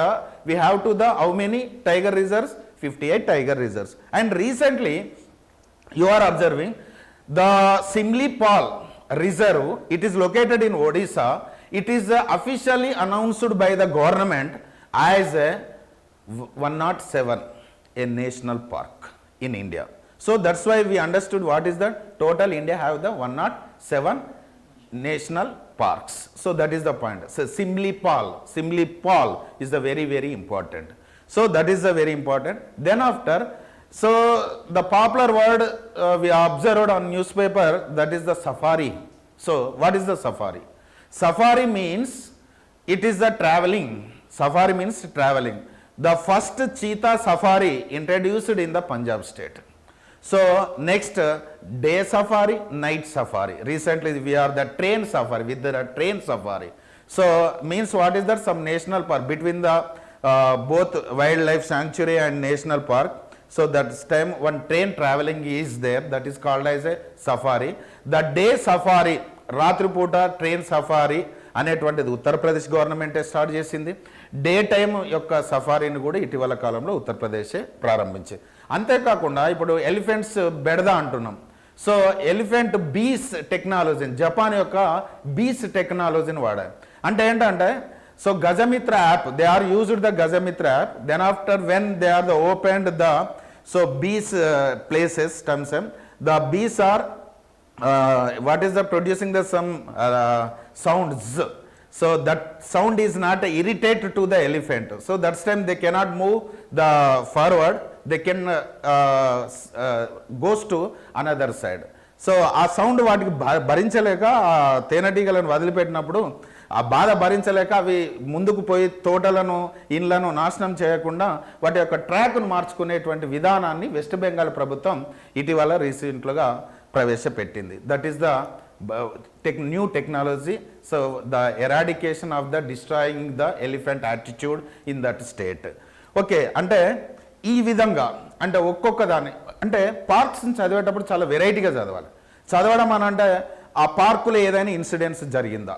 we have to the how many tiger reserves? 58 tiger reserves. And recently you are observing the Simlipal reserve. It is located in Odisha. It is officially announced by the government as a 107, a national park in India. So that's why we understood what is that total India have the 107 national parks. So that is the point. So Simlipal is the very, very important. So that is the very important. Then after, so the popular word we observed on newspaper, that is the safari. So what is the safari? Safari means it is the traveling. Safari means traveling. The first cheetah safari introduced in the Punjab state. So next day safari, night safari. Recently we are the train safari, with the train safari. So means what is that? Some national park between the both wildlife sanctuary and national park. So that time one train traveling is there, that is called as a safari. The day safari, రాత్రిపూట train safari అనేటువంటిది ఉత్తరప్రదేశ్ గవర్నమెంటే start చేసింది. Day time యొక్క సఫారీని కూడా ఇటీవల కాలంలో ఉత్తరప్రదేశే ప్రారంభించింది. అంతేకాకుండా ఇప్పుడు ఎలిఫెంట్స్ బెడద అంటున్నాం. సో ఎలిఫెంట్ బీస్ టెక్నాలజీని, జపాన్ యొక్క బీస్ టెక్నాలజీని వాడారు. అంటే ఏంటంటే, so Gajamitra app, they are used the Gajamitra app. Then after when they are the opened the so bees places terms, the bees are what is the producing the some sounds. So that sound is not irritate to the elephant. So that's time they cannot move the forward. They can goes to another side. So ఆ sound వాటికి భరించలేక తేనెటీగలను వదిలిపెట్టినప్పుడు ఆ బాధ భరించలేక అవి ముందుకు పోయి తోటలను ఇండ్లను నాశనం చేయకుండా వాటి యొక్క ట్రాక్ను మార్చుకునేటువంటి విధానాన్ని వెస్ట్ బెంగాల్ ప్రభుత్వం ఇటీవల రీసెంట్గా ప్రవేశపెట్టింది. That is the new technology. So the eradication of the destroying the elephant attitude in that state. Okay, అంటే ఈ విధంగా అంటే ఒక్కొక్క దాన్ని అంటే పార్క్స్ని చదివేటప్పుడు చాలా వెరైటీగా చదవాలి. చదవడం అని అంటే ఆ పార్కులో ఏదైనా ఇన్సిడెంట్స్ జరిగిందా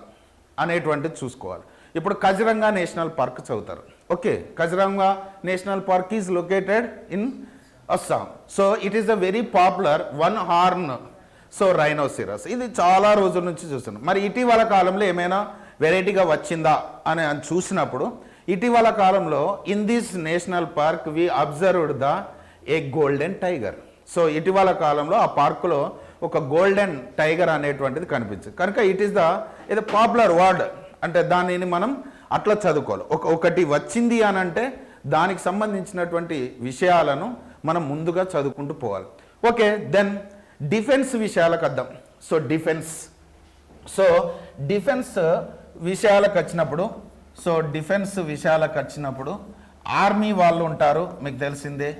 అనేటువంటిది చూసుకోవాలి. ఇప్పుడు కజిరంగా నేషనల్ పార్క్ చదువుతారు. Okay, Kaziranga national park is located in Assam. So it is a very popular one horn so rhinoceros. ఇది చాలా రోజుల నుంచి చూస్తున్నాం. మరి ఇటీవల కాలంలో ఏమైనా వెరైటీగా వచ్చిందా అని చూసినప్పుడు ఇటీవల కాలంలో in this national park we observed the a golden tiger. So ఇటీవల కాలంలో ఆ పార్కులో ఒక గోల్డెన్ టైగర్ అనేటువంటిది కనిపించింది. కనుక ఇట్ ఈస్ ద ఇది పాపులర్ వర్డ్, అంటే దానిని మనం అట్లా చదువుకోవాలి. ఒకటి వచ్చింది అని అంటే దానికి సంబంధించినటువంటి విషయాలను మనం ముందుగా చదువుకుంటూ పోవాలి. ఓకే, దెన్ డిఫెన్స్ విషయాలకు వద్దాం. సో డిఫెన్స్, సో డిఫెన్స్ విషయాలకు వచ్చినప్పుడు ఆర్మీ వాళ్ళు ఉంటారు, మీకు తెలిసిందే.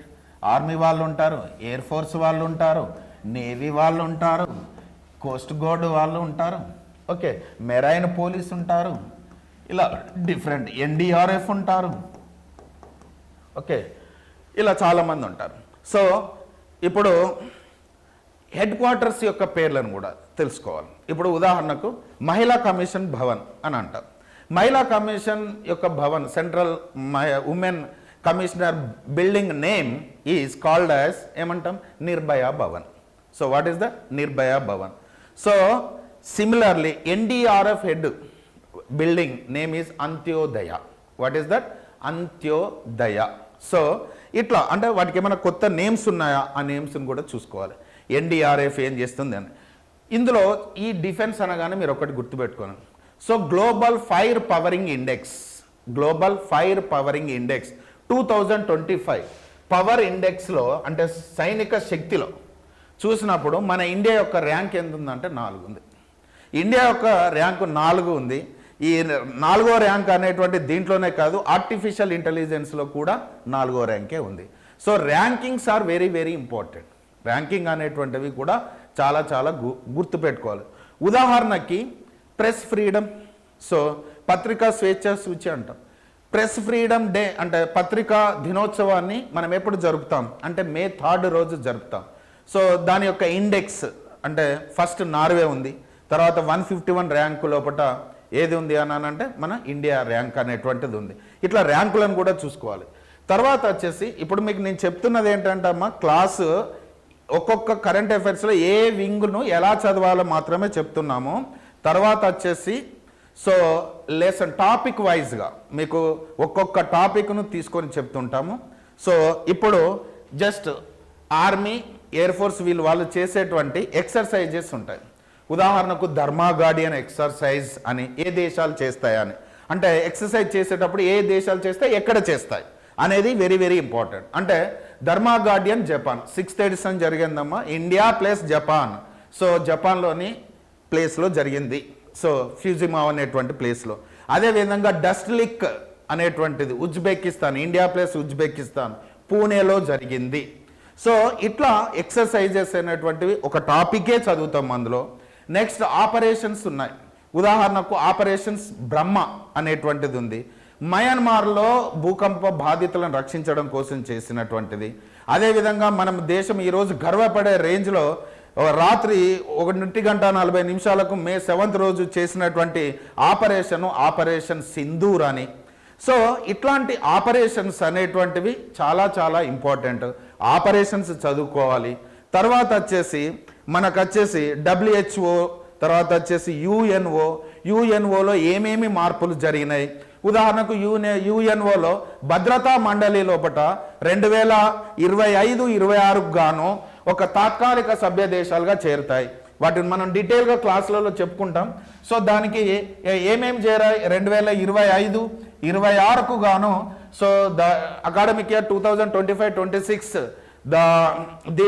ఆర్మీ వాళ్ళు ఉంటారు, ఎయిర్ ఫోర్స్ వాళ్ళు ఉంటారు, నేవీ వాళ్ళు ఉంటారు, కోస్ట్ గార్డ్ వాళ్ళు ఉంటారు, ఓకే, మెరైన్ పోలీస్ ఉంటారు, ఇలా డిఫరెంట్ ఎన్డీఆర్ఎఫ్ ఉంటారు, ఓకే, ఇలా చాలామంది ఉంటారు. సో ఇప్పుడు హెడ్ క్వార్టర్స్ యొక్క పేర్లను కూడా తెలుసుకోవాలి. ఇప్పుడు ఉదాహరణకు మహిళా కమిషన్ భవన్ అని అంటాం. మహిళా కమిషన్ యొక్క భవన్, central women commissioner building name is called as ఏమంటాం, Nirbhaya Bhavan. So what is the Nirbhaya Bhavan. So similarly NDRF head building name is Antyodaya. What is that, Antyodaya. So ఇట్లా అంటే వాటికి ఏమైనా కొత్త నేమ్స్ ఉన్నాయా, ఆ నేమ్స్ని కూడా చూసుకోవాలి. ఎన్డీఆర్ఎఫ్ ఏం చేస్తుంది అని. ఇందులో ఈ డిఫెన్స్ అనగానే మీరు ఒకటి గుర్తుపెట్టుకోండి. So global fire powering index 2025 power ఇండెక్స్లో అంటే సైనిక శక్తిలో చూసినప్పుడు మన ఇండియా యొక్క ర్యాంక్ ఎంత ఉందంటే 4 ఉంది. ఇండియా యొక్క ర్యాంకు 4 ఉంది. ఈ 4వ ర్యాంక్ అనేటువంటి దీంట్లోనే కాదు, ఆర్టిఫిషియల్ ఇంటెలిజెన్స్లో కూడా 4వ ర్యాంకే ఉంది. So rankings are very very important. Ranking అనేటువంటివి కూడా చాలా చాలా గుర్తుపెట్టుకోవాలి. ఉదాహరణకి ప్రెస్ ఫ్రీడమ్, సో పత్రికా స్వేచ్ఛ సూచి అంటాం. ప్రెస్ ఫ్రీడమ్ డే అంటే పత్రికా దినోత్సవాన్ని మనం ఎప్పుడు జరుపుతాం అంటే May 3 రోజు జరుపుతాం. సో దాని యొక్క ఇండెక్స్ అంటే ఫస్ట్ నార్వే ఉంది, తర్వాత 151 ర్యాంకు లోపల ఏది ఉంది అని అంటే మన ఇండియా ర్యాంక్ అనేటువంటిది ఉంది. ఇట్లా ర్యాంకులను కూడా చూసుకోవాలి. తర్వాత వచ్చేసి ఇప్పుడు మీకు నేను చెప్తున్నది ఏంటంటే అమ్మా, క్లాసు ఒక్కొక్క కరెంట్ అఫైర్స్లో ఏ వింగ్ను ఎలా చదవాలో మాత్రమే చెప్తున్నాము. తర్వాత వచ్చేసి సో లెసన్ టాపిక్ వైజ్గా మీకు ఒక్కొక్క టాపిక్ను తీసుకొని చెప్తుంటాము. సో ఇప్పుడు జస్ట్ ఆర్మీ, ఎయిర్ ఫోర్స్ వాళ్ళు చేసేటువంటి ఎక్సర్సైజెస్ ఉంటాయి. ఉదాహరణకు ధర్మా గార్డియన్ ఎక్సర్సైజ్ అని ఏ దేశాలు చేస్తాయని, అంటే ఎక్సర్సైజ్ చేసేటప్పుడు ఏ దేశాలు చేస్తాయి, ఎక్కడ చేస్తాయి అనేది వెరీ వెరీ ఇంపార్టెంట్. అంటే ధర్మా గార్డియన్ జపాన్ 6th ఎడిషన్ జరిగిందమ్మా, ఇండియా ప్లస్ జపాన్. సో జపాన్లోని ప్లేస్లో జరిగింది, సో ఫ్యూజిమా అనేటువంటి ప్లేస్లో. అదేవిధంగా డస్ట్ లిక్ అనేటువంటిది ఉజ్బెకిస్తాన్, ఇండియా ప్లస్ ఉజ్బెకిస్తాన్ పూణేలో జరిగింది. సో ఇట్లా ఎక్సర్సైజెస్ అనేటువంటివి ఒక టాపికే చదువుతాం అందులో. నెక్స్ట్ ఆపరేషన్స్ ఉన్నాయి. ఉదాహరణకు ఆపరేషన్స్ బ్రహ్మ అనేటువంటిది ఉంది, మయన్మార్లో భూకంప బాధితులను రక్షించడం కోసం చేసినటువంటిది. అదేవిధంగా మనం దేశం ఈరోజు గర్వపడే రేంజ్లో రాత్రి 1:40 May 7 రోజు చేసినటువంటి ఆపరేషన్ సింధూర్ అని. సో ఇట్లాంటి ఆపరేషన్స్ అనేటువంటివి చాలా చాలా ఇంపార్టెంట్. ఆపరేషన్స్ చదువుకోవాలి. తర్వాత వచ్చేసి మనకు వచ్చేసి WHO, తర్వాత వచ్చేసి యుఎన్ఓలో ఏమేమి మార్పులు జరిగినాయి. ఉదాహరణకు యుఎన్ఓలో భద్రతా మండలి లోపల 2025-26 గాను ఒక తాత్కాలిక సభ్య దేశాలుగా చేరుతాయి. వాటిని మనం డీటెయిల్గా క్లాసులలో చెప్పుకుంటాం. సో దానికి ఏమేమి చేరాయి 2025-26కు గాను. So the academic year 2025-26 the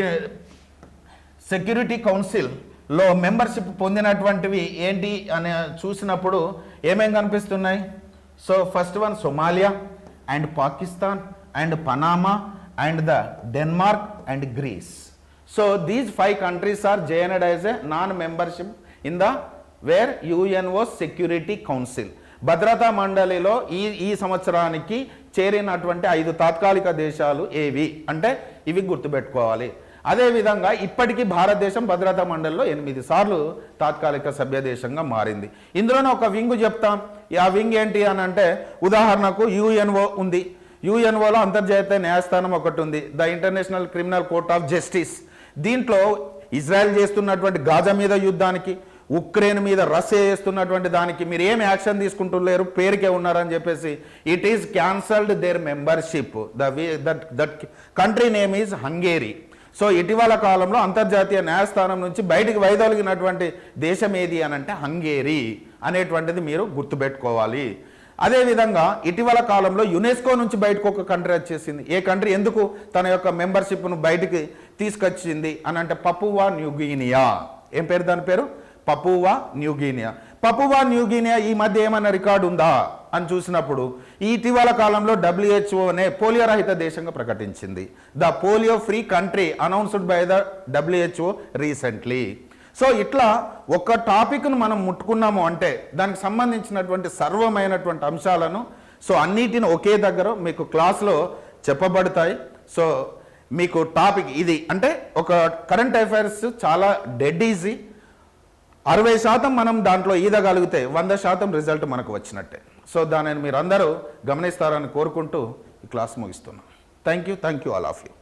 security కౌన్సిల్లో మెంబర్షిప్ పొందినటువంటివి ఏంటి అని చూసినప్పుడు ఏమేమి కనిపిస్తున్నాయి. So first one Somalia and Pakistan and Panama and the Denmark and grace. So these 5 countries are joined as a non-membership in the where UNO Security Council. భద్రతా మండలిలో ఈ సంవత్సరానికి చేరినటువంటి 5 తాత్కాలిక దేశాలు ఏవి అంటే ఇవి గుర్తుపెట్టుకోవాలి. అదేవిధంగా ఇప్పటికీ భారతదేశం భద్రతా మండలిలో 8 సార్లు తాత్కాలిక సభ్య దేశంగా మారింది. ఇందులోనే ఒక వింగ్ చెప్తాం. ఆ వింగ్ ఏంటి అని అంటే ఉదాహరణకు యుఎన్ఓ ఉంది. యుఎన్ఓలో అంతర్జాతీయ న్యాయస్థానం ఒకటి ఉంది, the international criminal court of justice. దీంట్లో ఇజ్రాయెల్ చేస్తున్నటువంటి గాజా మీద యుద్ధానికి, ఉక్రెయిన్ మీద రష్యా చేస్తున్నటువంటి దానికి మీరు ఏం యాక్షన్ తీసుకుంటులేరు, పేరుకే ఉన్నారని చెప్పేసి it is cancelled their membership. That country name is Hungary. So ఇటీవల కాలంలో అంతర్జాతీయ న్యాయస్థానం నుంచి బయటికి వైదొలిగినటువంటి దేశం ఏది అని అంటే హంగేరీ అనేటువంటిది మీరు గుర్తుపెట్టుకోవాలి. అదేవిధంగా ఇటీవల కాలంలో యునెస్కో నుంచి బయటకు ఒక కంట్రీ వచ్చేసింది. ఏ కంట్రీ ఎందుకు తన యొక్క మెంబర్షిప్ను బయటికి తీసుకొచ్చింది అని అంటే పపువా న్యూగినియా. ఏం పేరు దాని పేరు? Papua New Guinea. పపువా న్యూగినియా ఈ మధ్య ఏమైనా రికార్డు ఉందా అని చూసినప్పుడు ఈ ఇటీవల కాలంలో డబ్ల్యూహెచ్ఓనే పోలియో రహిత దేశంగా ప్రకటించింది. The polio free country announced by the WHO recently. So ఇట్లా ఒక టాపిక్ను మనం ముట్టుకున్నాము అంటే దానికి సంబంధించినటువంటి సర్వమైనటువంటి అంశాలను సో అన్నిటిని ఒకే దగ్గర మీకు క్లాస్లో చెప్పబడతాయి. సో మీకు టాపిక్ ఇది అంటే ఒక కరెంట్ అఫైర్స్ చాలా డెడ్ ఈజీ. 60% మనం దాంట్లో ఈదగలిగితే 100% రిజల్ట్ మనకు వచ్చినట్టే. సో దానిని మీరు అందరూ గమనిస్తారని కోరుకుంటూ ఈ క్లాస్ ముగిస్తున్నాం. Thank you all of you.